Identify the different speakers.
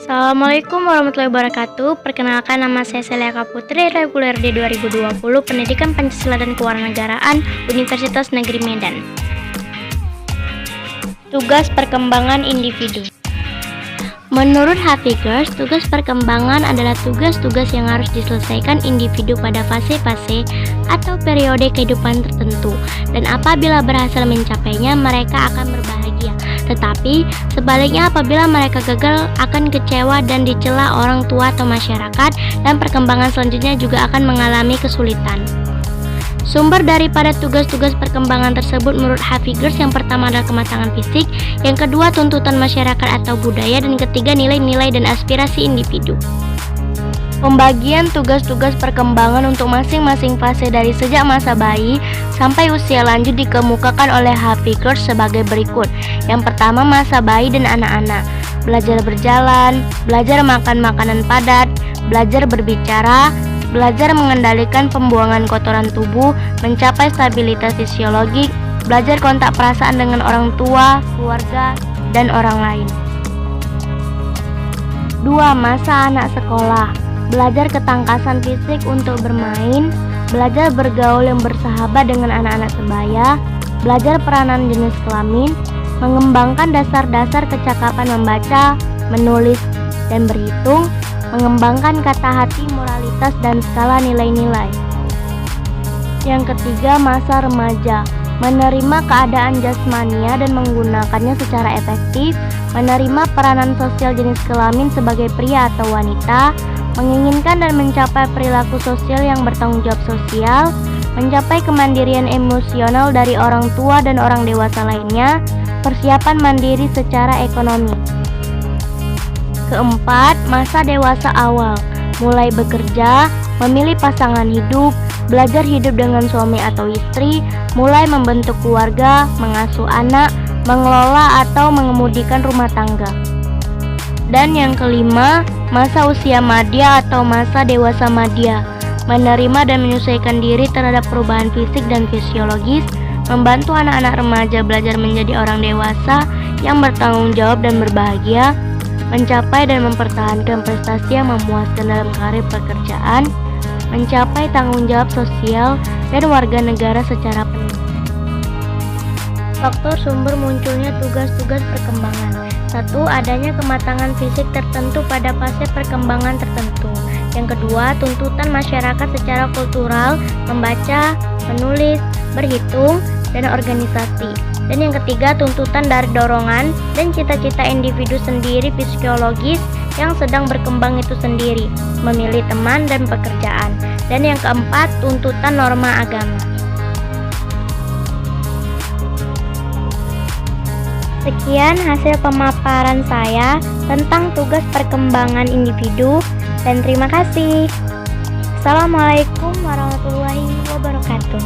Speaker 1: Assalamualaikum warahmatullahi wabarakatuh. Perkenalkan, nama saya Seliaka Putri, reguler di 2020, Pendidikan Pancasila dan Kewarganegaraan, Universitas Negeri Medan. Tugas perkembangan individu. Menurut Hafiger's, tugas perkembangan adalah tugas-tugas yang harus diselesaikan individu pada fase-fase atau periode kehidupan tertentu, dan apabila berhasil mencapainya, mereka akan berbahagia. Tetapi, sebaliknya apabila mereka gagal, akan kecewa dan dicela orang tua atau masyarakat, dan perkembangan selanjutnya juga akan mengalami kesulitan. Sumber daripada tugas-tugas perkembangan tersebut menurut Hafiger's, yang pertama adalah kematangan fisik, yang kedua tuntutan masyarakat atau budaya, dan ketiga nilai-nilai dan aspirasi individu. Pembagian tugas-tugas perkembangan untuk masing-masing fase dari sejak masa bayi sampai usia lanjut dikemukakan oleh Hafiger's sebagai berikut. Yang pertama, masa bayi dan anak-anak. Belajar berjalan, belajar makan makanan padat, belajar berbicara, belajar mengendalikan pembuangan kotoran tubuh, mencapai stabilitas fisiologik, belajar kontak perasaan dengan orang tua, keluarga, dan orang lain. 2. Masa anak sekolah. Belajar ketangkasan fisik untuk bermain, belajar bergaul yang bersahabat dengan anak-anak sebaya, belajar peranan jenis kelamin, mengembangkan dasar-dasar kecakapan membaca, menulis, dan berhitung, mengembangkan kata hati, moralitas, dan skala nilai-nilai. Yang ketiga, masa remaja. Menerima keadaan jasmania dan menggunakannya secara efektif, menerima peranan sosial jenis kelamin sebagai pria atau wanita, menginginkan dan mencapai perilaku sosial yang bertanggung jawab sosial, mencapai kemandirian emosional dari orang tua dan orang dewasa lainnya, persiapan mandiri secara ekonomi. Keempat, masa dewasa awal. Mulai bekerja, memilih pasangan hidup, belajar hidup dengan suami atau istri, mulai membentuk keluarga, mengasuh anak, mengelola atau mengemudikan rumah tangga. Dan yang kelima, masa usia madya atau masa dewasa madya. Menerima dan menyesuaikan diri terhadap perubahan fisik dan fisiologis, membantu anak-anak remaja belajar menjadi orang dewasa yang bertanggung jawab dan berbahagia, mencapai dan mempertahankan prestasi yang memuaskan dalam karir pekerjaan, mencapai tanggung jawab sosial dan warga negara secara penuh. Faktor sumber munculnya tugas-tugas perkembangan. 1. Adanya kematangan fisik tertentu pada fase perkembangan tertentu. Yang kedua, tuntutan masyarakat secara kultural, membaca, menulis, berhitung, dan organisasi. Dan yang ketiga, tuntutan dari dorongan dan cita-cita individu sendiri psikologis yang sedang berkembang itu sendiri, memilih teman dan pekerjaan. Dan yang keempat, tuntutan norma agama. Sekian hasil pemaparan saya tentang tugas perkembangan individu, dan terima kasih. Assalamualaikum warahmatullahi wabarakatuh.